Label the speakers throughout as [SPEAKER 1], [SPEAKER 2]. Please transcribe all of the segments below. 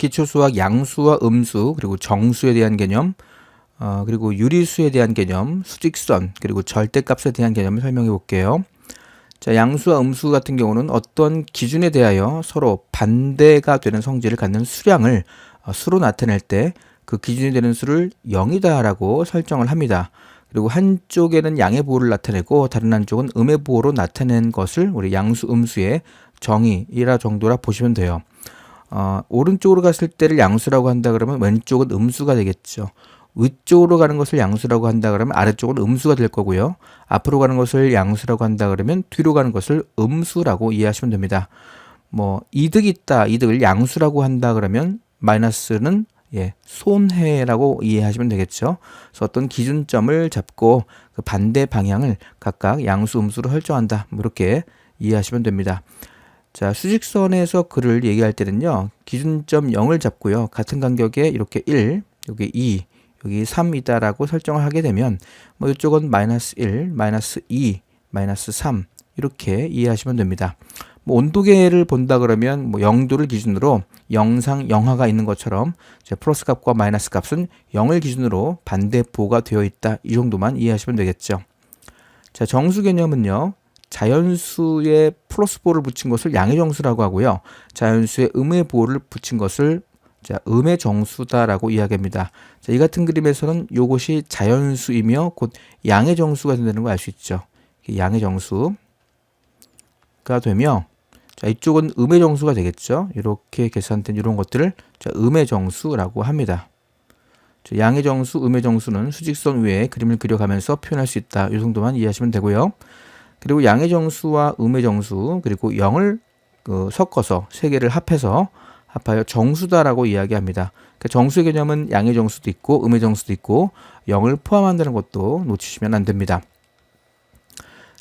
[SPEAKER 1] 기초수학 양수와 음수, 그리고 정수에 대한 개념, 그리고 유리수에 대한 개념, 수직선, 그리고 절대값에 대한 개념을 설명해 볼게요. 자, 양수와 음수 같은 경우는 어떤 기준에 대하여 서로 반대가 되는 성질을 갖는 수량을 수로 나타낼 때 그 기준이 되는 수를 0이다라고 설정을 합니다. 그리고 한쪽에는 양의 부호를 나타내고 다른 한쪽은 음의 부호로 나타낸 것을 우리 양수, 음수의 정의이라 정도라 보시면 돼요. 오른쪽으로 갔을 때를 양수라고 한다 그러면 왼쪽은 음수가 되겠죠. 위쪽으로 가는 것을 양수라고 한다 그러면 아래쪽은 음수가 될 거고요. 앞으로 가는 것을 양수라고 한다 그러면 뒤로 가는 것을 음수라고 이해하시면 됩니다. 뭐 이득이 있다, 이득을 양수라고 한다 그러면 마이너스는 손해라고 이해하시면 되겠죠. 그래서 어떤 기준점을 잡고 그 반대 방향을 각각 양수, 음수로 설정한다. 이렇게 이해하시면 됩니다. 자, 수직선에서 글을 얘기할 때는요, 기준점 0을 잡고요, 같은 간격에 이렇게 1, 여기 2, 여기 3이다라고 설정을 하게 되면, 뭐 이쪽은 마이너스 1, 마이너스 2, 마이너스 3 이렇게 이해하시면 됩니다. 뭐 온도계를 본다 그러면 뭐 0도를 기준으로 영상 영하가 있는 것처럼 플러스 값과 마이너스 값은 0을 기준으로 반대부호가 되어 있다. 이 정도만 이해하시면 되겠죠. 자, 정수 개념은요, 자연수에 플러스 부호를 붙인 것을 양의 정수라고 하고요, 자연수에 음의 부호를 붙인 것을 음의 정수다라고 이야기합니다. 자, 이 같은 그림에서는 이것이 자연수이며 곧 양의 정수가 된다는 걸 알 수 있죠. 양의 정수가 되며, 자, 이쪽은 음의 정수가 되겠죠. 이렇게 계산된 이런 것들을 음의 정수라고 합니다. 자, 양의 정수, 음의 정수는 수직선 위에 그림을 그려가면서 표현할 수 있다. 이 정도만 이해하시면 되고요. 그리고 양의 정수와 음의 정수, 그리고 0을 섞어서 세 개를 합하여 정수다라고 이야기합니다. 그러니까 정수의 개념은 양의 정수도 있고 음의 정수도 있고 0을 포함한다는 것도 놓치시면 안 됩니다.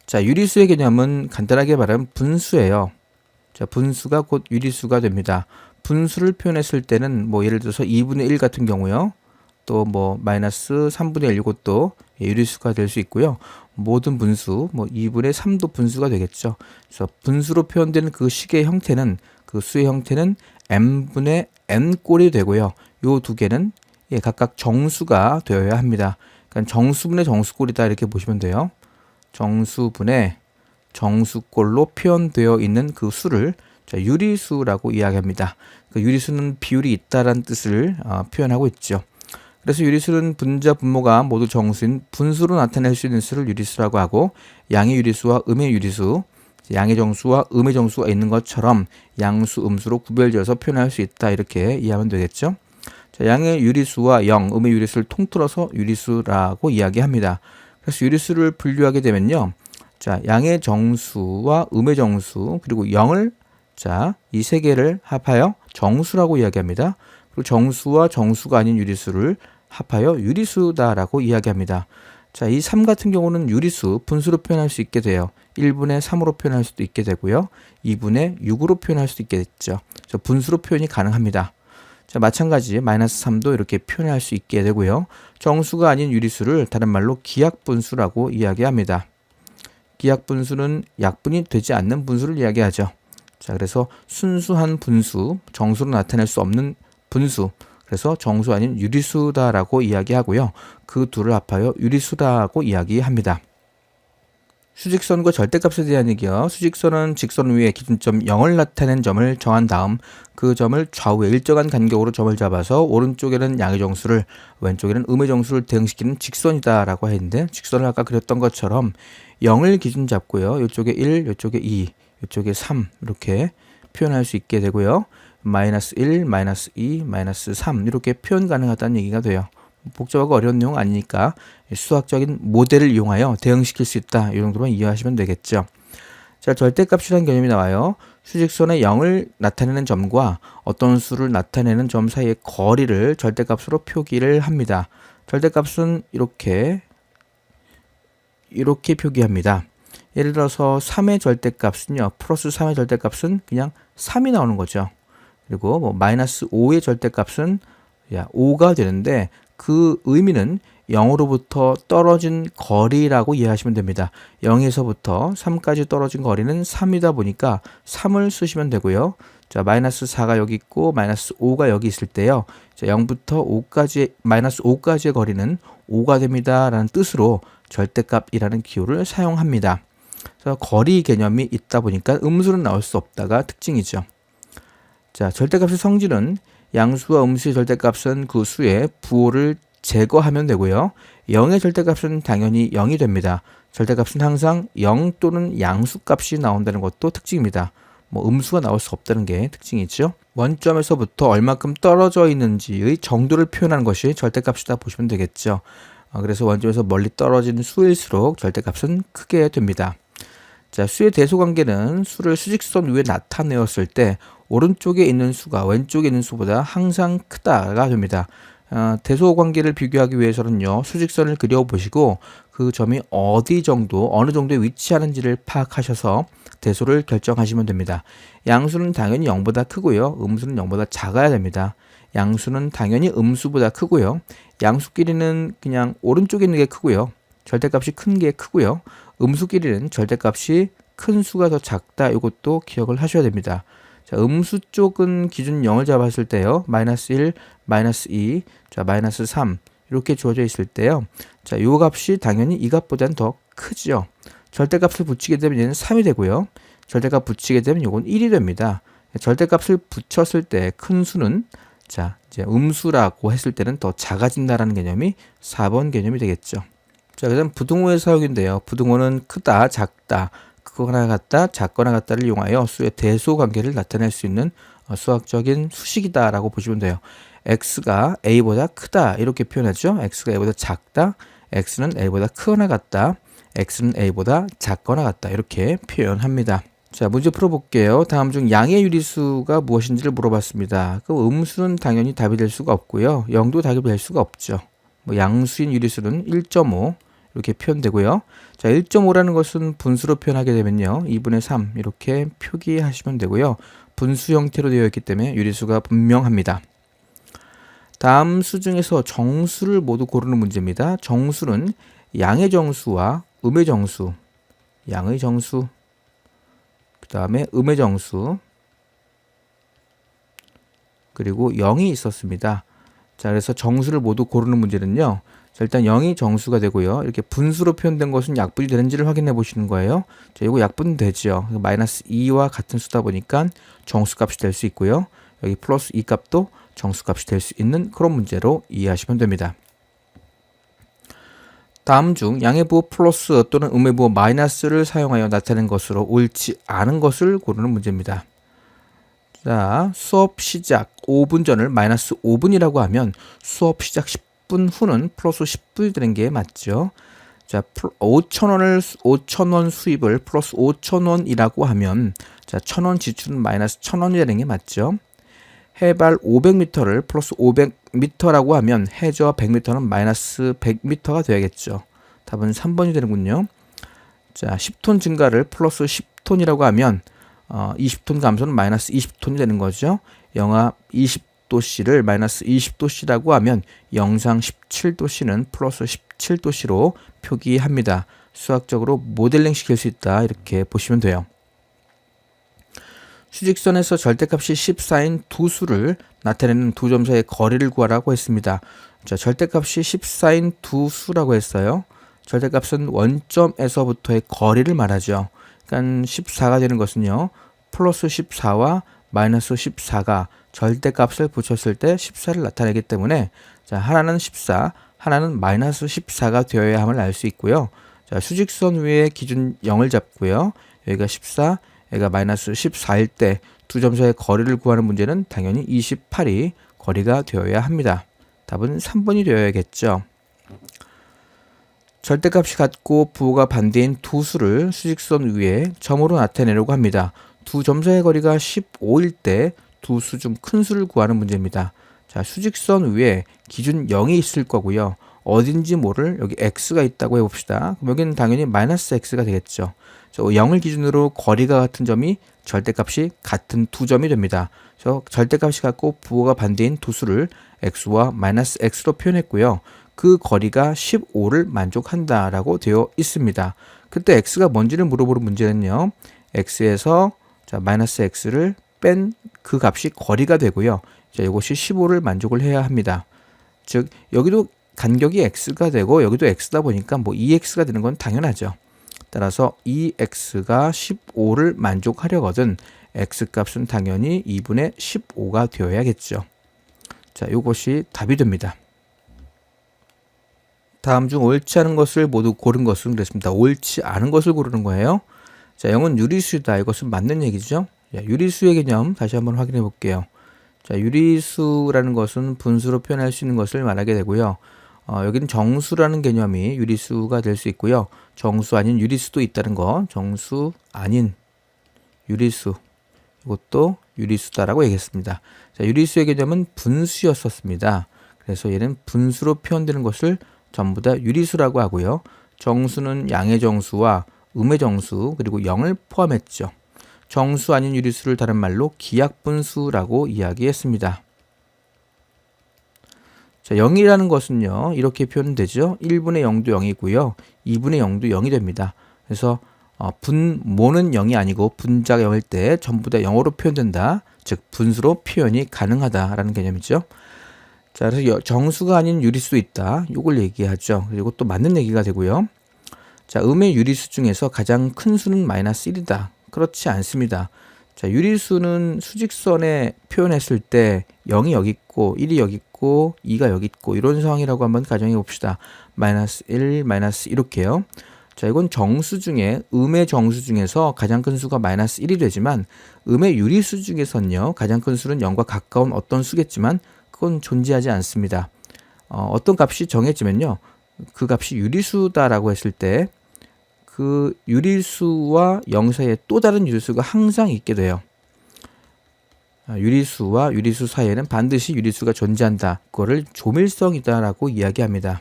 [SPEAKER 1] 자, 유리수의 개념은 간단하게 말하면 분수예요. 자, 분수가 곧 유리수가 됩니다. 분수를 표현했을 때는 뭐 예를 들어서 2분의 1 같은 경우요, 또 뭐 마이너스 3분의 1 이것도 유리수가 될 수 있고요. 모든 분수, 뭐 2분의 3도 분수가 되겠죠. 그래서 분수로 표현되는 그 식의 형태는, 그 수의 형태는 n분의 n꼴이 되고요. 요 두 개는 각각 정수가 되어야 합니다. 그러니까 정수분의 정수꼴이다 이렇게 보시면 돼요. 정수분의 정수꼴로 표현되어 있는 그 수를 유리수라고 이야기합니다. 그 유리수는 비율이 있다라는 뜻을 표현하고 있죠. 그래서 유리수는 분자, 분모가 모두 정수인 분수로 나타낼 수 있는 수를 유리수라고 하고, 양의 유리수와 음의 유리수, 양의 정수와 음의 정수가 있는 것처럼 양수, 음수로 구별지어서 표현할 수 있다 이렇게 이해하면 되겠죠. 자, 양의 유리수와 0, 음의 유리수를 통틀어서 유리수라고 이야기합니다. 그래서 유리수를 분류하게 되면요, 자, 양의 정수와 음의 정수, 그리고 0을 이 세 개를 합하여 정수라고 이야기합니다. 그리고 정수와 정수가 아닌 유리수를 합하여 유리수다라고 이야기합니다. 자, 이 3 같은 경우는 유리수, 분수로 표현할 수 있게 돼요. 1분의 3으로 표현할 수도 있게 되고요. 2분의 6으로 표현할 수도 있겠죠. 그래서 분수로 표현이 가능합니다. 자, 마찬가지 마이너스 3도 이렇게 표현할 수 있게 되고요. 정수가 아닌 유리수를 다른 말로 기약분수라고 이야기합니다. 기약분수는 약분이 되지 않는 분수를 이야기하죠. 자, 그래서 순수한 분수, 정수로 나타낼 수 없는 분수, 그래서 정수 아닌 유리수다라고 이야기하고요. 그 둘을 합하여 유리수다라고 이야기합니다. 수직선과 절대값에 대한 얘기요. 수직선은 직선 위에 기준점 0을 나타낸 점을 정한 다음 그 점을 좌우에 일정한 간격으로 점을 잡아서 오른쪽에는 양의 정수를, 왼쪽에는 음의 정수를 대응시키는 직선이다라고 했는데, 직선을 아까 그렸던 것처럼 0을 기준 잡고요. 이쪽에 1, 이쪽에 2, 이쪽에 3 이렇게 표현할 수 있게 되고요. 마이너스 1, 마이너스 2, 마이너스 3 이렇게 표현 가능하다는 얘기가 돼요. 복잡하고 어려운 내용 아니니까 수학적인 모델을 이용하여 대응시킬 수 있다. 이 정도만 이해하시면 되겠죠. 자, 절대값이라는 개념이 나와요. 수직선의 0을 나타내는 점과 어떤 수를 나타내는 점 사이의 거리를 절대값으로 표기를 합니다. 절대값은 이렇게 표기합니다. 예를 들어서 3의 절대값은요, 플러스 3의 절대값은 그냥 3이 나오는 거죠. 그리고 뭐 마이너스 5의 절대값은 5가 되는데, 그 의미는 0으로부터 떨어진 거리라고 이해하시면 됩니다. 0에서부터 3까지 떨어진 거리는 3이다 보니까 3을 쓰시면 되고요. 자, 마이너스 4가 여기 있고 마이너스 5가 여기 있을 때요. 자, 0부터 5까지 마이너스 5까지의 거리는 5가 됩니다. 라는 뜻으로 절대값이라는 기호를 사용합니다. 그래서 거리 개념이 있다 보니까 음수는 나올 수 없다가 특징이죠. 자, 절대값의 성질은 양수와 음수의 절대값은 그 수의 부호를 제거하면 되고요. 0의 절대값은 당연히 0이 됩니다. 절대값은 항상 0 또는 양수값이 나온다는 것도 특징입니다. 뭐 음수가 나올 수 없다는 게 특징이죠. 원점에서부터 얼마큼 떨어져 있는지의 정도를 표현하는 것이 절대값이다 보시면 되겠죠. 그래서 원점에서 멀리 떨어진 수일수록 절대값은 크게 됩니다. 자, 수의 대소관계는 수를 수직선 위에 나타내었을 때 오른쪽에 있는 수가 왼쪽에 있는 수보다 항상 크다가 됩니다. 대소관계를 비교하기 위해서는요, 수직선을 그려보시고 그 점이 어느 정도에 위치하는지를 파악하셔서 대소를 결정하시면 됩니다. 양수는 당연히 0보다 크고요. 음수는 0보다 작아야 됩니다. 양수는 당연히 음수보다 크고요. 양수끼리는 그냥 오른쪽에 있는 게 크고요. 절대값이 큰 게 크고요. 음수끼리는 절대값이 큰 수가 더 작다. 이것도 기억을 하셔야 됩니다. 자, 음수 쪽은 기준 0을 잡았을 때요. 마이너스 1, 마이너스 2, 자, 마이너스 3 이렇게 주어져 있을 때요. 자, 이 값이 당연히 이 값보다는 더 크죠. 절대값을 붙이게 되면 얘는 3이 되고요. 절대값 붙이게 되면 이건 1이 됩니다. 절대값을 붙였을 때 큰 수는 자, 이제 음수라고 했을 때는 더 작아진다라는 개념이 4번 개념이 되겠죠. 자, 그다음 부등호의 사용인데요. 부등호는 크다, 작다, 크거나 같다, 작거나 같다를 이용하여 수의 대소 관계를 나타낼 수 있는 수학적인 수식이다라고 보시면 돼요. x가 a보다 크다 이렇게 표현하죠. x가 a보다 작다, x는 a보다 크거나 같다, x는 a보다 작거나 같다 이렇게 표현합니다. 자, 문제 풀어볼게요. 다음 중 양의 유리수가 무엇인지를 물어봤습니다. 그 음수는 당연히 답이 될 수가 없고요. 0도 답이 될 수가 없죠. 뭐 양수인 유리수는 1.5 이렇게 표현되고요. 자, 1.5라는 것은 분수로 표현하게 되면요. 2분의 3 이렇게 표기하시면 되고요. 분수 형태로 되어 있기 때문에 유리수가 분명합니다. 다음 수 중에서 정수를 모두 고르는 문제입니다. 정수는 양의 정수와 음의 정수, 양의 정수, 그 다음에 음의 정수, 그리고 0이 있었습니다. 자, 그래서 정수를 모두 고르는 문제는요. 자, 일단 0이 정수가 되고요. 이렇게 분수로 표현된 것은 약분이 되는지를 확인해 보시는 거예요. 자, 이거 약분 되죠. 마이너스 2와 같은 수다 보니까 정수값이 될 수 있고요. 여기 플러스 2 값도 정수값이 될 수 있는 그런 문제로 이해하시면 됩니다. 다음 중 양의 부호 플러스 또는 음의 부호 마이너스를 사용하여 나타낸 것으로 옳지 않은 것을 고르는 문제입니다. 자, 수업 시작 5분 전을 마이너스 5분이라고 하면 수업 시작 10분 후는 플러스 10분이 되는 게 맞죠. 자, 5,000원 수입을 플러스 5,000원이라고 하면 자, 1,000원 지출은 마이너스 1,000원이 되는 게 맞죠. 해발 500m를 플러스 500m라고 하면 해저 100m는 마이너스 100m가 되야겠죠. 답은 3번이 되는군요. 자, 10톤 증가를 플러스 10톤이라고 하면 20톤 감소는 마이너스 20톤이 되는 거죠. 영하 20도씨를 마이너스 20도씨라고 하면 영상 17도씨는 플러스 17도씨로 표기합니다. 수학적으로 모델링 시킬 수 있다 이렇게 보시면 돼요. 수직선에서 절대값이 14인 두 수를 나타내는 두 점 사이의 거리를 구하라고 했습니다. 자, 절대값이 14인 두 수라고 했어요. 절대값은 원점에서부터의 거리를 말하죠. 그러니까 14가 되는 것은요. 플러스 14와 마이너스 14가 절대값을 붙였을 때 14를 나타내기 때문에 자, 하나는 14, 하나는 마이너스 14가 되어야 함을 알 수 있고요. 자, 수직선 위에 기준 0을 잡고요. 여기가 14, 여기가 마이너스 14일 때 두 점 사이의 거리를 구하는 문제는 당연히 28이 거리가 되어야 합니다. 답은 3번이 되어야겠죠. 절대값이 같고 부호가 반대인 두 수를 수직선 위에 점으로 나타내려고 합니다. 두 점 사이의 거리가 15일 때 두 수 중 큰 수를 구하는 문제입니다. 자, 수직선 위에 기준 0이 있을 거고요. 어딘지 모를 여기 x가 있다고 해봅시다. 그럼 여기는 당연히 마이너스 x가 되겠죠. 0을 기준으로 거리가 같은 점이 절대값이 같은 두 점이 됩니다. 그래서 절대값이 같고 부호가 반대인 두 수를 x와 마이너스 x로 표현했고요. 그 거리가 15를 만족한다라고 되어 있습니다. 그때 x가 뭔지를 물어보는 문제는요. x에서 자, 마이너스 x를 뺀 그 값이 거리가 되고요. 자, 이것이 15를 만족을 해야 합니다. 즉 여기도 간격이 x가 되고 여기도 x다 보니까 뭐 2x가 되는 건 당연하죠. 따라서 2x가 15를 만족하려거든 x 값은 당연히 2분의 15가 되어야겠죠. 자, 이것이 답이 됩니다. 다음 중 옳지 않은 것을 모두 고른 것은 그랬습니다. 옳지 않은 것을 고르는 거예요. 자, 0은 유리수다. 이것은 맞는 얘기죠. 자, 유리수의 개념 다시 한번 확인해 볼게요. 자, 유리수라는 것은 분수로 표현할 수 있는 것을 말하게 되고요. 여기는 정수라는 개념이 유리수가 될 수 있고요. 정수 아닌 유리수도 있다는 거. 정수 아닌 유리수. 이것도 유리수다라고 얘기했습니다. 자, 유리수의 개념은 분수였었습니다. 그래서 얘는 분수로 표현되는 것을 전부 다 유리수라고 하고요. 정수는 양의 정수와 음의 정수 그리고 0을 포함했죠. 정수 아닌 유리수를 다른 말로 기하분수라고 이야기했습니다. 자, 0이라는 것은요. 이렇게 표현되죠. 1분의 0도 0이고요. 2분의 0도 0이 됩니다. 그래서 분모는 0이 아니고 분자가 0일 때 전부 다 0으로 표현된다. 즉 분수로 표현이 가능하다라는 개념이죠. 자, 그래서 정수가 아닌 유리수도 있다. 이걸 얘기하죠. 그리고 또 맞는 얘기가 되고요. 자, 음의 유리수 중에서 가장 큰 수는 마이너스 1이다. 그렇지 않습니다. 자, 유리수는 수직선에 표현했을 때 0이 여기 있고 1이 여기 있고 2가 여기 있고 이런 상황이라고 한번 가정해 봅시다. 마이너스 1, 마이너스 이렇게요. 자, 이건 정수 중에 음의 정수 중에서 가장 큰 수가 마이너스 1이 되지만 음의 유리수 중에서는요. 가장 큰 수는 0과 가까운 어떤 수겠지만 그건 존재하지 않습니다. 어떤 값이 정해지면요. 그 값이 유리수다라고 했을 때 그 유리수와 0 사이에 또 다른 유리수가 항상 있게 돼요. 유리수와 유리수 사이에는 반드시 유리수가 존재한다. 그거를 조밀성이다라고 이야기합니다.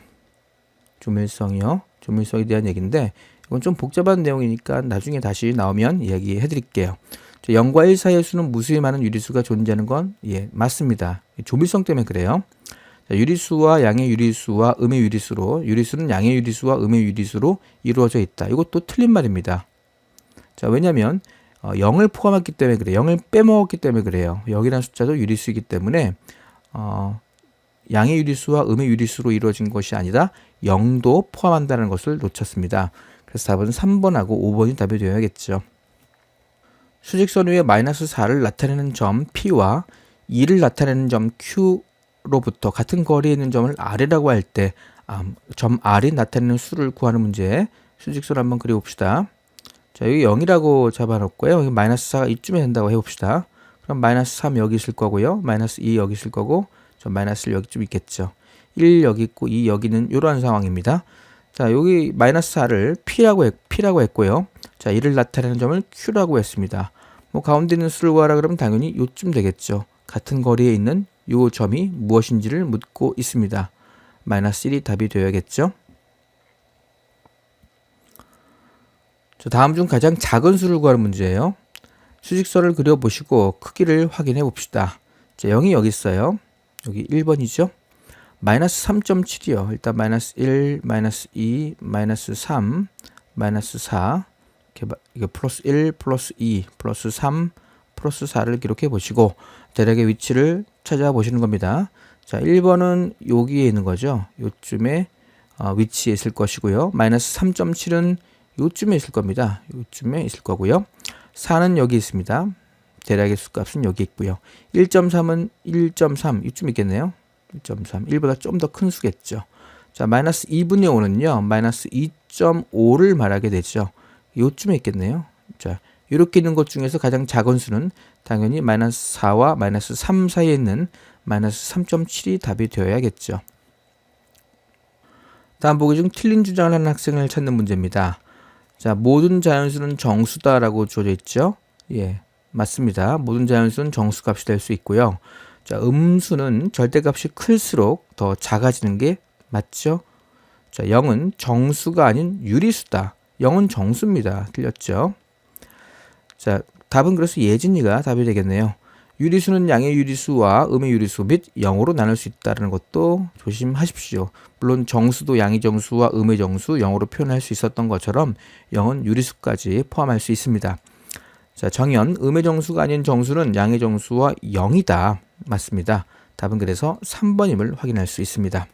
[SPEAKER 1] 조밀성이요. 조밀성에 대한 얘기인데 이건 좀 복잡한 내용이니까 나중에 다시 나오면 이야기해 드릴게요. 0과 1 사이의 수는 무수히 많은 유리수가 존재하는 건 맞습니다. 조밀성 때문에 그래요. 자, 유리수와 양의 유리수와 음의 유리수로 유리수는 양의 유리수와 음의 유리수로 이루어져 있다. 이것도 틀린 말입니다. 자, 왜냐하면 0을 포함했기 때문에 그래요. 0을 빼먹었기 때문에 그래요. 0이라는 숫자도 유리수이기 때문에 양의 유리수와 음의 유리수로 이루어진 것이 아니라 0도 포함한다는 것을 놓쳤습니다. 그래서 답은 3번하고 5번이 답이 되어야겠죠. 수직선 위에 마이너스 4를 나타내는 점 P와 2를 나타내는 점 Q로부터 같은 거리에 있는 점을 R이라고 할 때 점 R이 나타내는 수를 구하는 문제 수직선 한번 그려봅시다. 자, 여기 0이라고 잡아놓고요. 여기 마이너스 4가 이쯤에 된다고 해봅시다. 그럼 마이너스 3 여기 있을 거고요. 마이너스 2 여기 있을 거고 저 마이너스 1 여기쯤 있겠죠. 1 여기 있고 2 여기는 이러한 상황입니다. 자, 여기 마이너스 4를 P라고 했고요. 자, 1을 나타내는 점을 Q라고 했습니다. 뭐 가운데 있는 수를 구하라 그러면 당연히 요쯤 되겠죠. 같은 거리에 있는 요 점이 무엇인지를 묻고 있습니다. 마이너스 1이 답이 되어야겠죠. 자, 다음 중 가장 작은 수를 구하는 문제예요. 수직선을 그려보시고 크기를 확인해 봅시다. 자, 0이 여기 있어요. 여기 1번이죠. 마이너스 3.7이요. 일단 마이너스 1, 마이너스 2, 마이너스 3, 마이너스 4 이게 플러스 1, 플러스 2, 플러스 3, 플러스 4를 기록해 보시고 대략의 위치를 찾아보시는 겁니다. 자, 1번은 여기에 있는 거죠. 요쯤에 위치에 있을 것이고요. 마이너스 3.7은 요쯤에 있을 겁니다. 요쯤에 있을 거고요. 4는 여기 있습니다. 대략의 수값은 여기 있고요. 1.3은 1.3 이쯤 있겠네요. 1.3 1보다 좀 더 큰 수겠죠. 자, 마이너스 2분의 5는요. 마이너스 2.5를 말하게 되죠. 요쯤에 있겠네요. 자, 이렇게 있는 것 중에서 가장 작은 수는 당연히 마이너스 4와 마이너스 3 사이에 있는 마이너스 3.7이 답이 되어야겠죠. 다음 보기 중 틀린 주장을 하는 학생을 찾는 문제입니다. 자, 모든 자연수는 정수다라고 주어져 있죠. 예, 맞습니다. 모든 자연수는 정수값이 될 수 있고요. 자, 음수는 절대값이 클수록 더 작아지는 게 맞죠. 자, 0은 정수가 아닌 유리수다. 0은 정수입니다. 틀렸죠. 자, 답은 그래서 예진이가 답이 되겠네요. 유리수는 양의 유리수와 음의 유리수 및 0으로 나눌 수 있다는 것도 조심하십시오. 물론 정수도 양의 정수와 음의 정수 0으로 표현할 수 있었던 것처럼 0은 유리수까지 포함할 수 있습니다. 자, 정연, 음의 정수가 아닌 정수는 양의 정수와 0이다. 맞습니다. 답은 그래서 3번임을 확인할 수 있습니다.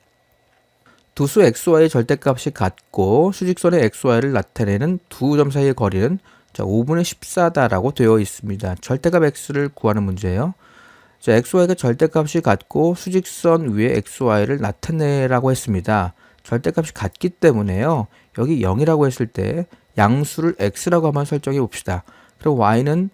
[SPEAKER 1] 두수 xy의 절대값이 같고 수직선의 xy를 나타내는 두 점 사이의 거리는 5분의 14다라고 되어 있습니다. 절대값 x를 구하는 문제예요. 자, xy가 절대값이 같고 수직선 위에 xy를 나타내라고 했습니다. 절대값이 같기 때문에요. 여기 0이라고 했을 때 양수를 x라고 한번 설정해 봅시다. 그럼 y는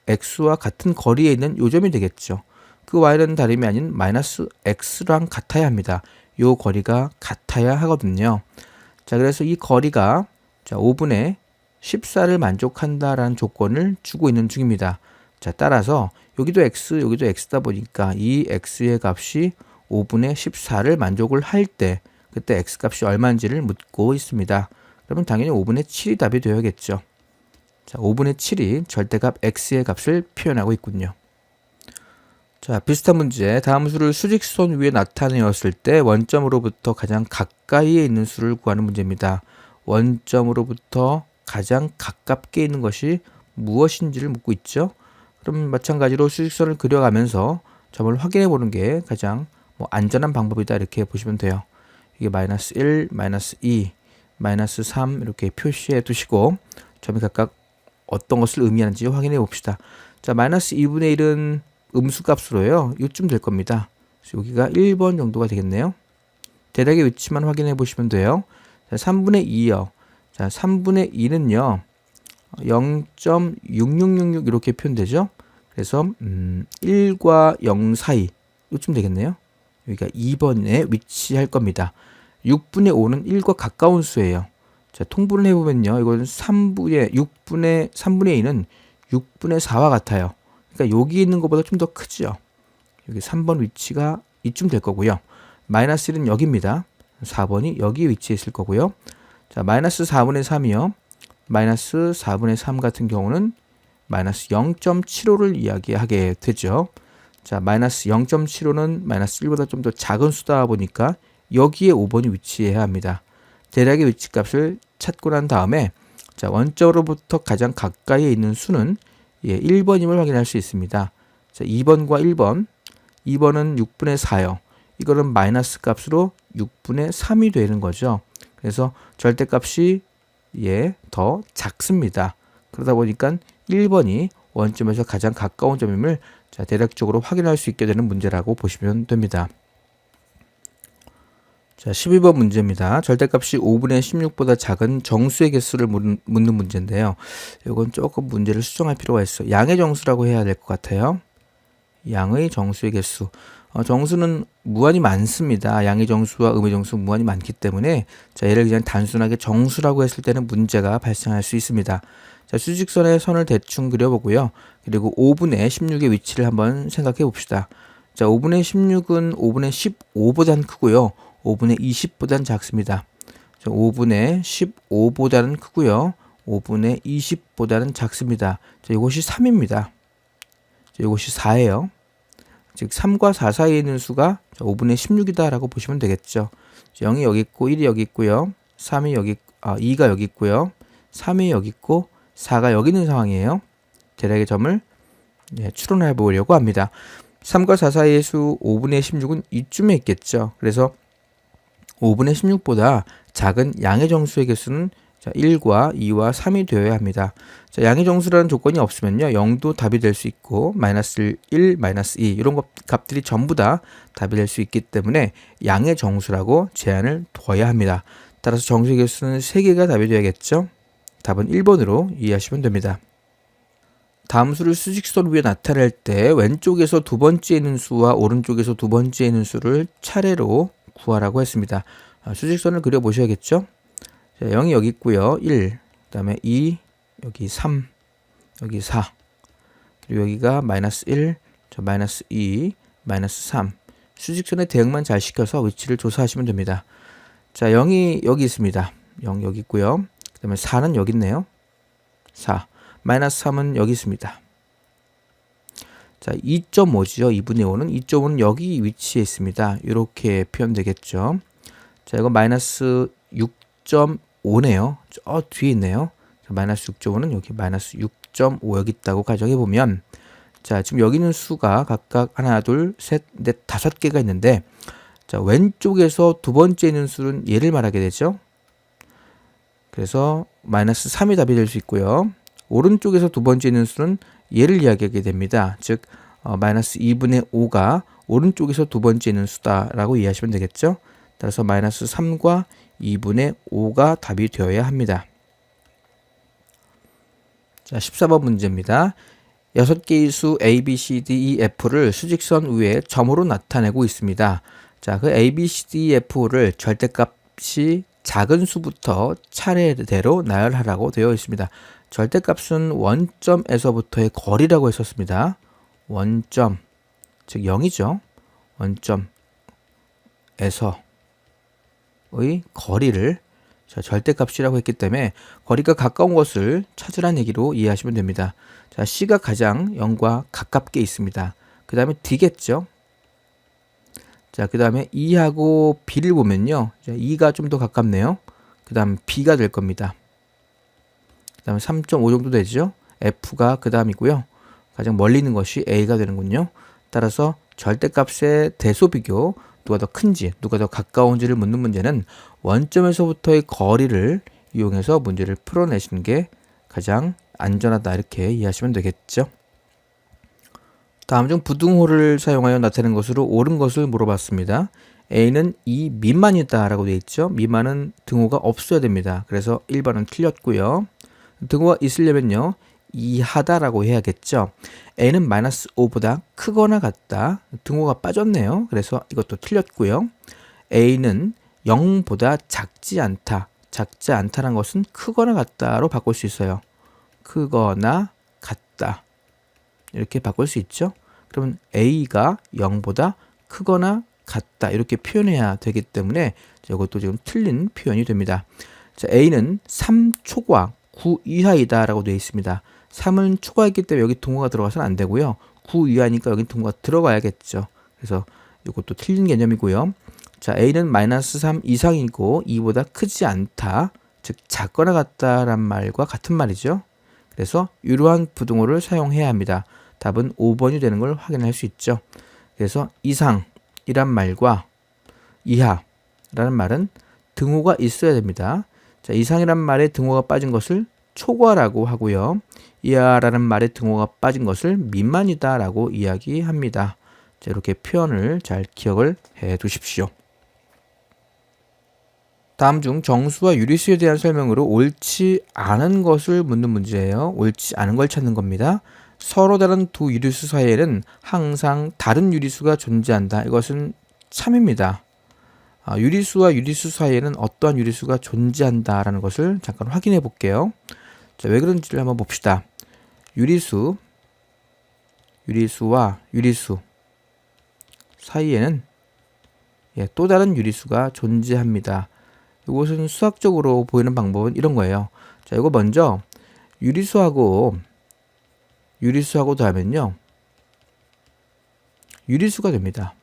[SPEAKER 1] x와 같은 거리에 있는 요점이 되겠죠. 그 y는 다름이 아닌 마이너스 x랑 같아야 합니다. 요 거리가 같아야 하거든요. 자, 그래서 이 거리가 5분의 14를 만족한다라는 조건을 주고 있는 중입니다. 자, 따라서 여기도 x, 여기도 x다 보니까 이 x의 값이 5분의 14를 만족을 할 때 그때 x 값이 얼마인지를 묻고 있습니다. 그러면 당연히 5분의 7이 답이 되어야겠죠. 자, 5분의 7이 절대값 x의 값을 표현하고 있군요. 자, 비슷한 문제. 다음 수를 수직선 위에 나타내었을 때 원점으로부터 가장 가까이에 있는 수를 구하는 문제입니다. 원점으로부터 가장 가깝게 있는 것이 무엇인지를 묻고 있죠. 그럼 마찬가지로 수직선을 그려가면서 점을 확인해 보는 게 가장 안전한 방법이다 이렇게 보시면 돼요. 이게 마이너스 1, 마이너스 2, 마이너스 3 이렇게 표시해 두시고 점이 각각 어떤 것을 의미하는지 확인해 봅시다. 자, 마이너스 2분의 1은 음수값으로요. 이쯤 될 겁니다. 여기가 1번 정도가 되겠네요. 대략의 위치만 확인해 보시면 돼요. 자, 3분의 2요. 자, 3분의 2는요. 0.6666 이렇게 표현되죠. 그래서 1과 0 사이 이쯤 되겠네요. 여기가 2번에 위치할 겁니다. 6분의 5는 1과 가까운 수예요. 자, 통분을 해보면요. 이건 3분의 2는 6분의 4와 같아요. 그러니까 여기 있는 것보다 좀 더 크죠. 여기 3번 위치가 이쯤 될 거고요. 마이너스 1은 여기입니다. 4번이 여기 위치해 있을 거고요. 자, 마이너스 4분의 3이요. 마이너스 4분의 3 같은 경우는 마이너스 0.75를 이야기하게 되죠. 자, 마이너스 0.75는 마이너스 1보다 좀 더 작은 수다 보니까 여기에 5번이 위치해야 합니다. 대략의 위치값을 찾고 난 다음에 자, 원점으로부터 가장 가까이에 있는 수는 1번임을 확인할 수 있습니다. 자, 2번과 1번. 2번은 6분의 4요. 이거는 마이너스 값으로 6분의 3이 되는 거죠. 그래서 절대값이 더 작습니다. 그러다 보니까 1번이 원점에서 가장 가까운 점임을 자, 대략적으로 확인할 수 있게 되는 문제라고 보시면 됩니다. 자, 12번 문제입니다. 절대값이 5분의 16보다 작은 정수의 개수를 묻는 문제인데요. 이건 조금 문제를 수정할 필요가 있어요. 양의 정수라고 해야 될 것 같아요. 양의 정수의 개수. 정수는 무한히 많습니다. 양의 정수와 음의 정수 무한히 많기 때문에 자, 얘를 그냥 단순하게 정수라고 했을 때는 문제가 발생할 수 있습니다. 자, 수직선의 선을 대충 그려보고요. 그리고 5분의 16의 위치를 한번 생각해 봅시다. 자, 5분의 16은 5분의 15보다는 크고요. 5분의 20보다는 작습니다. 자, 5분의 15보다는 크고요. 5분의 20보다는 작습니다. 자, 이것이 3입니다. 자, 이것이 4예요. 즉 3과 4 사이에 있는 수가 5분의 16이다 라고 보시면 되겠죠. 0이 여기 있고 1이 여기 있고요. 2가 여기 있고요. 3이 여기 있고 4가 여기 있는 상황이에요. 대략의 점을 추론해 보려고 합니다. 3과 4 사이의 수 5분의 16은 이쯤에 있겠죠. 그래서 5분의 16보다 작은 양의 정수의 개수는 1과 2와 3이 되어야 합니다. 자, 양의 정수라는 조건이 없으면요. 0도 답이 될 수 있고 마이너스 1, 마이너스 2 이런 값들이 전부 다 답이 될 수 있기 때문에 양의 정수라고 제한을 둬야 합니다. 따라서 정수의 개수는 3개가 답이 되어야겠죠. 답은 1번으로 이해하시면 됩니다. 다음 수를 수직선 위에 나타낼 때 왼쪽에서 두 번째에 있는 수와 오른쪽에서 두 번째에 있는 수를 차례로 구하라고 했습니다. 수직선을 그려보셔야겠죠. 자, 0이 여기 있고요. 1, 그 다음에 2, 여기 3, 여기 4, 그리고 여기가 마이너스 1, 마이너스 2, 마이너스 3. 수직선의 대응만 잘 시켜서 위치를 조사하시면 됩니다. 자, 0이 여기 있습니다. 0 여기 있고요. 그 다음에 4는 여기 있네요. 4. 마이너스 3은 여기 있습니다. 자, 2.5지요. 2분의 5는 2.5는 여기 위치에 있습니다. 이렇게 표현되겠죠. 자, 이거 마이너스 6.5네요. 저 뒤에 있네요. 자, 마이너스 6.5는 여기 마이너스 6.5 여기 있다고 가정해 보면, 자, 지금 여기 있는 수가 각각 하나, 둘, 셋, 넷, 5개가 있는데, 자, 왼쪽에서 두 번째 있는 수는 얘를 말하게 되죠. 그래서 마이너스 3이 답이 될 수 있고요. 오른쪽에서 두 번째 있는 수는 얘를 이야기하게 됩니다. 즉 마이너스 2분의 5가 오른쪽에서 두 번째 있는 수다라고 이해하시면 되겠죠. 따라서 마이너스 3과 2분의 5가 답이 되어야 합니다. 자, 14번 문제입니다. 6개의 수 A, B, C, D, E, F를 수직선 위에 점으로 나타내고 있습니다. 자, 그 A, B, C, D, E, F를 절대값이 작은 수부터 차례대로 나열하라고 되어 있습니다. 절대값은 원점에서부터의 거리라고 했었습니다. 원점, 즉 0이죠. 원점에서의 거리를 자, 절대값이라고 했기 때문에 거리가 가까운 것을 찾으라는 얘기로 이해하시면 됩니다. 자, C가 가장 0과 가깝게 있습니다. 그 다음에 D겠죠. 자, 그 다음에 E하고 B를 보면요. 자, E가 좀 더 가깝네요. 그 다음 B가 될 겁니다. 그 다음에 3.5 정도 되죠. F가 그 다음이고요. 가장 멀리 있는 것이 A가 되는군요. 따라서 절대값의 대소 비교, 누가 더 큰지, 누가 더 가까운지를 묻는 문제는 원점에서부터의 거리를 이용해서 문제를 풀어내시는 게 가장 안전하다 이렇게 이해하시면 되겠죠. 다음 중 부등호를 사용하여 나타낸 것으로 옳은 것을 물어봤습니다. A는 2 미만이다 라고 되어 있죠. 미만은 등호가 없어야 됩니다. 그래서 1번은 틀렸고요. 등호가 있으려면요. 이하다 라고 해야겠죠. A는 마이너스 5보다 크거나 같다. 등호가 빠졌네요. 그래서 이것도 틀렸고요. A는 0보다 작지 않다. 작지 않다는 것은 크거나 같다로 바꿀 수 있어요. 크거나 같다. 이렇게 바꿀 수 있죠. 그러면 A가 0보다 크거나 같다 이렇게 표현해야 되기 때문에 이것도 지금 틀린 표현이 됩니다. 자, A는 3 초과 9 이하이다 라고 되어 있습니다. 3은 초과했기 때문에 여기 등호가 들어가서는 안 되고요. 9 이하니까 여기 등호가 들어가야겠죠. 그래서 이것도 틀린 개념이고요. 자, A는 마이너스 3 이상이고 2보다 크지 않다. 즉 작거나 같다란 말과 같은 말이죠. 그래서 이러한 부등호를 사용해야 합니다. 답은 5번이 되는 걸 확인할 수 있죠. 그래서 이상이란 말과 이하라는 말은 등호가 있어야 됩니다. 자, 이상이란 말에 등호가 빠진 것을 초과라고 하고요. 이하라는 말에 등호가 빠진 것을 미만이다 라고 이야기합니다. 자, 이렇게 표현을 잘 기억을 해 두십시오. 다음 중 정수와 유리수에 대한 설명으로 옳지 않은 것을 묻는 문제예요. 옳지 않은 걸 찾는 겁니다. 서로 다른 두 유리수 사이에는 항상 다른 유리수가 존재한다. 이것은 참입니다. 유리수와 유리수 사이에는 어떠한 유리수가 존재한다라는 것을 잠깐 확인해 볼게요. 자, 왜 그런지를 한번 봅시다. 유리수와 유리수 사이에는 또 다른 유리수가 존재합니다. 이것은 수학적으로 보이는 방법은 이런 거예요. 자, 이거 먼저 유리수하고 더하면요. 유리수가 됩니다.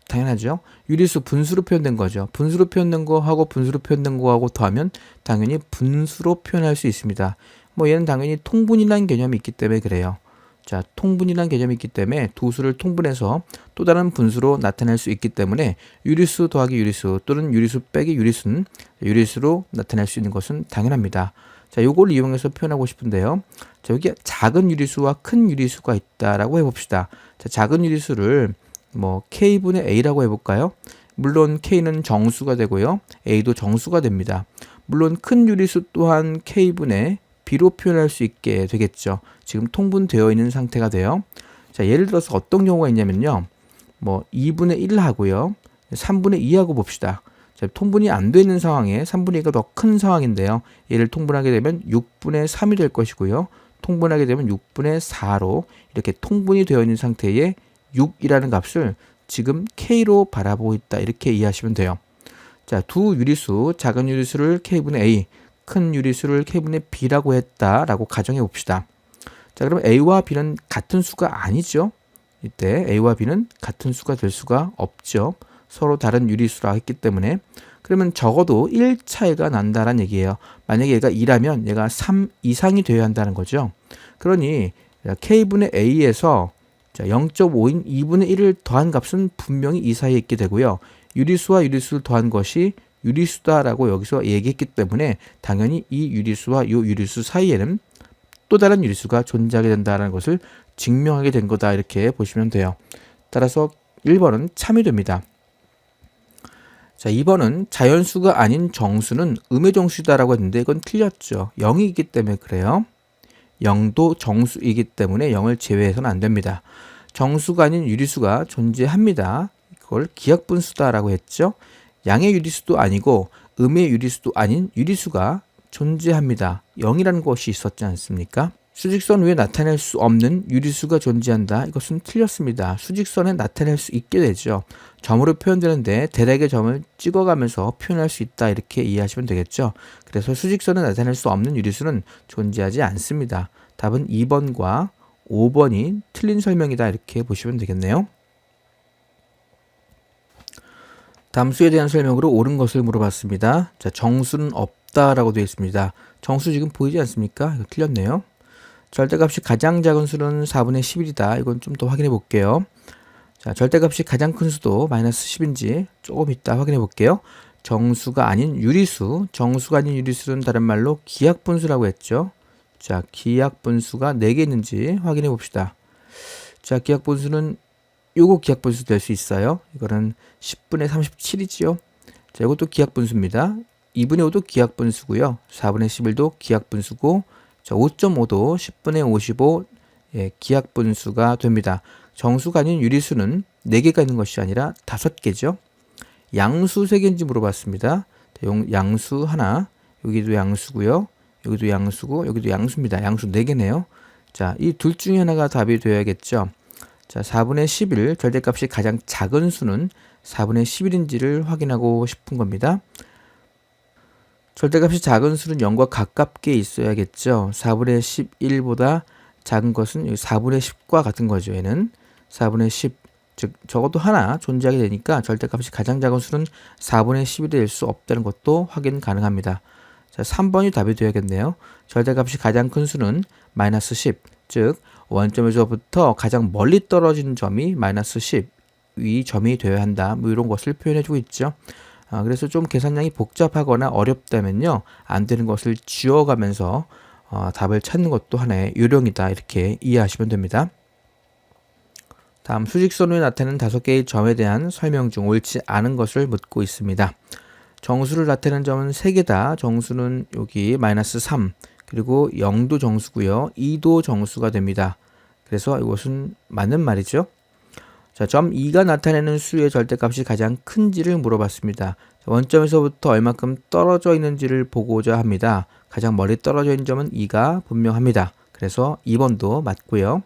[SPEAKER 1] 당연하죠. 유리수 분수로 표현된 거죠. 분수로 표현된 거하고 분수로 표현된 거하고 더하면 당연히 분수로 표현할 수 있습니다. 뭐 얘는 당연히 통분이라는 개념이 있기 때문에 그래요. 자, 통분이라는 개념이 있기 때문에 두 수를 통분해서 또 다른 분수로 나타낼 수 있기 때문에 유리수 더하기 유리수 또는 유리수 빼기 유리수는 유리수로 나타낼 수 있는 것은 당연합니다. 자, 요걸 이용해서 표현하고 싶은데요. 자, 여기 작은 유리수와 큰 유리수가 있다라고 해봅시다. 자, 작은 유리수를 뭐 K분의 A라고 해볼까요? 물론 K는 정수가 되고요. A도 정수가 됩니다. 물론 큰 유리수 또한 K분의 B로 표현할 수 있게 되겠죠. 지금 통분되어 있는 상태가 돼요. 자, 예를 들어서 어떤 경우가 있냐면요. 뭐 2분의 1 하고요. 3분의 2 하고 봅시다. 자, 통분이 안 되어 있는 상황에 3분의 2가 더 큰 상황인데요. 얘를 통분하게 되면 6분의 3이 될 것이고요. 통분하게 되면 6분의 4로 이렇게 통분이 되어 있는 상태에 6이라는 값을 지금 K로 바라보고 있다. 이렇게 이해하시면 돼요. 자, 두 유리수, 작은 유리수를 K분의 A, 큰 유리수를 K분의 B라고 했다라고 가정해 봅시다. 자, 그럼 A와 B는 같은 수가 아니죠. 이때 A와 B는 같은 수가 될 수가 없죠. 서로 다른 유리수라 했기 때문에. 그러면 적어도 1 차이가 난다는 얘기예요. 만약에 얘가 2라면 얘가 3 이상이 되어야 한다는 거죠. 그러니 K분의 A에서 0.5인 2분의 1을 더한 값은 분명히 이 사이에 있게 되고요. 유리수와 유리수를 더한 것이 유리수다라고 여기서 얘기했기 때문에 당연히 이 유리수와 이 유리수 사이에는 또 다른 유리수가 존재하게 된다는 것을 증명하게 된 거다, 이렇게 보시면 돼요. 따라서 1번은 참이 됩니다. 자, 2번은 자연수가 아닌 정수는 음의 정수다라고 했는데 이건 틀렸죠. 0이기 때문에 그래요. 0도 정수이기 때문에 0을 제외해서는 안 됩니다. 정수가 아닌 유리수가 존재합니다. 그걸 기하분수다라고 했죠. 양의 유리수도 아니고 음의 유리수도 아닌 유리수가 존재합니다. 0이라는 것이 있었지 않습니까? 수직선 위에 나타낼 수 없는 유리수가 존재한다. 이것은 틀렸습니다. 수직선에 나타낼 수 있게 되죠. 점으로 표현되는데 대략의 점을 찍어가면서 표현할 수 있다, 이렇게 이해하시면 되겠죠. 그래서 수직선에 나타낼 수 없는 유리수는 존재하지 않습니다. 답은 2번과 5번이 틀린 설명이다, 이렇게 보시면 되겠네요. 다음 수에 대한 설명으로 옳은 것을 물어봤습니다. 자, 정수는 없다라고 되어 있습니다. 정수 지금 보이지 않습니까? 이거 틀렸네요. 절대값이 가장 작은 수는 4분의 11이다. 이건 좀 더 확인해 볼게요. 자, 절대값이 가장 큰 수도 마이너스 10인지 조금 이따 확인해 볼게요. 정수가 아닌 유리수, 정수가 아닌 유리수는 다른 말로 기하분수라고 했죠. 자, 기하분수가 4개 있는지 확인해 봅시다. 자, 기하분수는 요거 기하분수 될 수 있어요. 이거는 10분의 37이지요. 자, 이것도 기하분수입니다. 2분의 5도 기하분수고요. 4분의 11도 기하분수고, 자, 5.5도 10분의 55 기하분수가 됩니다. 정수가 아닌 유리수는 4개가 있는 것이 아니라 5개죠. 양수 3개인지 물어봤습니다. 양수 하나, 여기도 양수고요. 여기도 양수고, 여기도 양수입니다. 양수 4개네요. 자, 이 둘 중에 하나가 답이 되어야겠죠. 자, 4분의 11, 절대값이 가장 작은 수는 4분의 11인지를 확인하고 싶은 겁니다. 절대값이 작은 수는 0과 가깝게 있어야겠죠. 4분의 11보다 작은 것은 4분의 10과 같은 거죠. 얘는 4분의 10, 즉 적어도 하나 존재하게 되니까 절대값이 가장 작은 수는 4분의 11이 될 수 없다는 것도 확인 가능합니다. 자, 3번이 답이 되어야겠네요. 절대값이 가장 큰 수는 마이너스 10, 즉 원점에서부터 가장 멀리 떨어진 점이 마이너스 10, 이 점이 되어야 한다. 뭐 이런 것을 표현해주고 있죠. 그래서 좀 계산량이 복잡하거나 어렵다면요, 안 되는 것을 지워가면서 답을 찾는 것도 하나의 요령이다, 이렇게 이해하시면 됩니다. 다음 수직선 위에 나타내는 5개의 점에 대한 설명 중 옳지 않은 것을 묻고 있습니다. 정수를 나타내는 점은 3개다. 정수는 여기 마이너스 3, 그리고 0도 정수고요. 2도 정수가 됩니다. 그래서 이것은 맞는 말이죠. 자, 점 2가 나타내는 수의 절대값이 가장 큰지를 물어봤습니다. 원점에서부터 얼마큼 떨어져 있는지를 보고자 합니다. 가장 멀리 떨어져 있는 점은 2가 분명합니다. 그래서 2번도 맞고요.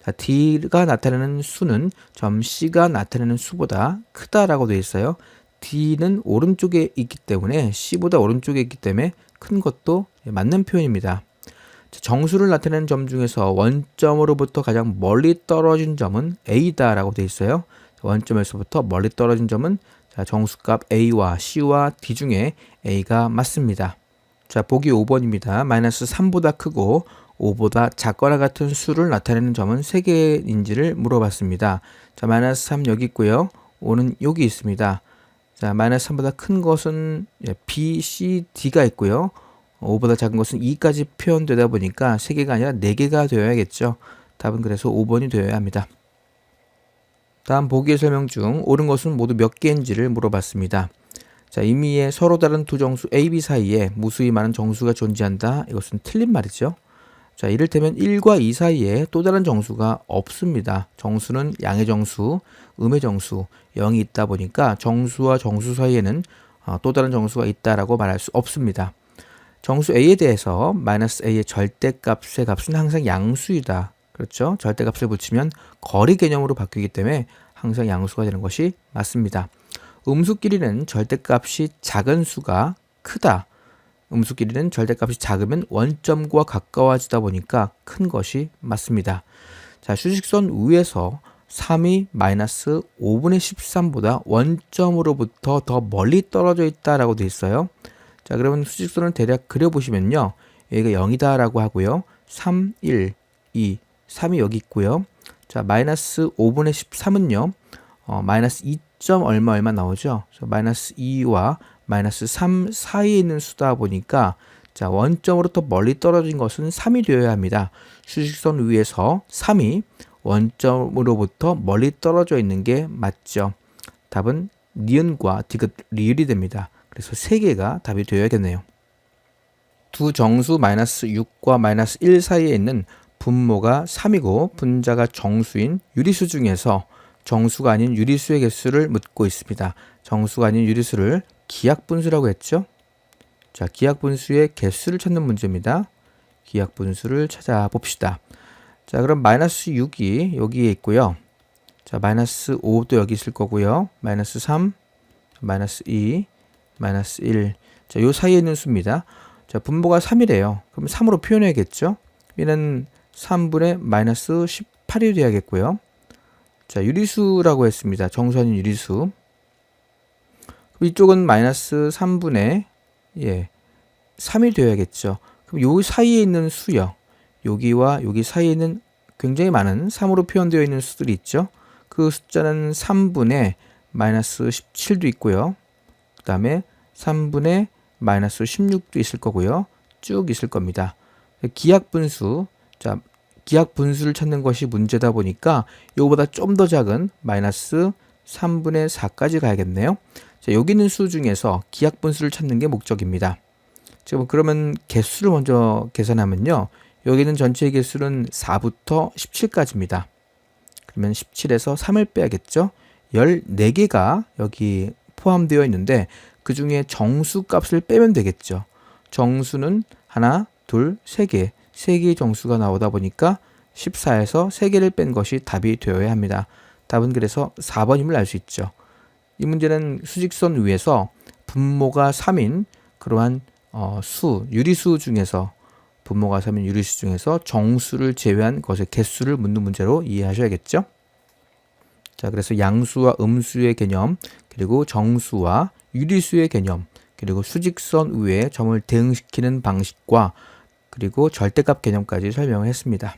[SPEAKER 1] 자, D가 나타내는 수는 점 C가 나타내는 수보다 크다라고 되어 있어요. D는 오른쪽에 있기 때문에 C보다 오른쪽에 있기 때문에 큰 것도 맞는 표현입니다. 정수를 나타내는 점 중에서 원점으로부터 가장 멀리 떨어진 점은 A다라고 되어 있어요. 원점에서부터 멀리 떨어진 점은 정수값 A와 C와 D 중에 A가 맞습니다. 자, 보기 5번입니다. 마이너스 3보다 크고 5보다 작거나 같은 수를 나타내는 점은 3개인지를 물어봤습니다. 자, 마이너스 3 여기 있고요. 5는 여기 있습니다. 자, 마이너스 3보다 큰 것은 B, C, D가 있고요. 5보다 작은 것은 2까지 표현되다 보니까 3개가 아니라 4개가 되어야겠죠. 답은 그래서 5번이 되어야 합니다. 다음 보기의 설명 중 옳은 것은 모두 몇 개인지를 물어봤습니다. 자, 임의의 서로 다른 두 정수 A, B 사이에 무수히 많은 정수가 존재한다. 이것은 틀린 말이죠. 자, 이를테면 1과 2 사이에 또 다른 정수가 없습니다. 정수는 양의 정수, 음의 정수, 0이 있다 보니까 정수와 정수 사이에는 또 다른 정수가 있다라고 말할 수 없습니다. 정수 A에 대해서 마이너스 A의 절대값의 값은 항상 양수이다. 그렇죠? 절대값을 붙이면 거리 개념으로 바뀌기 때문에 항상 양수가 되는 것이 맞습니다. 음수끼리는 절대값이 작은 수가 크다. 음수 길이는 절대값이 작으면 원점과 가까워지다 보니까 큰 것이 맞습니다. 자, 수직선 위에서 3이 마이너스 5분의 13보다 원점으로부터 더 멀리 떨어져 있다라고 되어 있어요. 자, 그러면 수직선을 대략 그려보시면요. 여기가 0이다 라고 하고요. 3, 1, 2, 3이 여기 있고요. 자, 마이너스 5분의 13은요. 마이너스 2. 얼마 나오죠. 그래서 마이너스 2와 마이너스 3 사이에 있는 수다 보니까 자, 원점으로부터 멀리 떨어진 것은 3이 되어야 합니다. 수직선 위에서 3이 원점으로부터 멀리 떨어져 있는 게 맞죠. 답은 니은과 디귿 리을이 됩니다. 그래서 3개가 답이 되어야겠네요. 두 정수 마이너스 6과 마이너스 1 사이에 있는 분모가 3이고 분자가 정수인 유리수 중에서 정수가 아닌 유리수의 개수를 묻고 있습니다. 정수가 아닌 유리수를 기하분수라고 했죠. 자, 기하분수의 개수를 찾는 문제입니다. 기하분수를 찾아봅시다. 자, 그럼 마이너스 6이 여기에 있고요. 자, 마이너스 5도 여기 있을 거고요. 마이너스 3, 마이너스 2, 마이너스 1. 자, 요 사이에 있는 수입니다. 자, 분모가 3이래요. 그럼 3으로 표현해야겠죠. 얘는 3분의 마이너스 18이 돼야겠고요. 자, 유리수라고 했습니다. 정수 아닌 유리수. 이쪽은 마이너스 3분의 3이 되어야겠죠. 그럼 요 사이에 있는 수요. 여기와 여기 사이에 있는 굉장히 많은 3으로 표현되어 있는 수들이 있죠. 그 숫자는 3분의 마이너스 17도 있고요. 그 다음에 3분의 마이너스 16도 있을 거고요. 쭉 있을 겁니다. 기하분수. 자, 기하분수를 찾는 것이 문제다 보니까 이거보다 좀 더 작은 마이너스 3분의 4까지 가야겠네요. 자, 여기 있는 수 중에서 기하분수를 찾는 게 목적입니다. 지금 그러면 개수를 먼저 계산하면요. 여기는 전체 개수는 4부터 17까지입니다. 그러면 17에서 3을 빼야겠죠. 14개가 여기 포함되어 있는데 그 중에 정수 값을 빼면 되겠죠. 정수는 하나, 둘, 3개. 3개의 정수가 나오다 보니까 14에서 3개를 뺀 것이 답이 되어야 합니다. 답은 그래서 4번임을 알 수 있죠. 이 문제는 수직선 위에서 분모가 3인 그러한 유리수 중에서 분모가 3인 유리수 중에서 정수를 제외한 것의 개수를 묻는 문제로 이해하셔야겠죠. 자, 그래서 양수와 음수의 개념, 그리고 정수와 유리수의 개념, 그리고 수직선 위에 점을 대응시키는 방식과 그리고 절대값 개념까지 설명을 했습니다.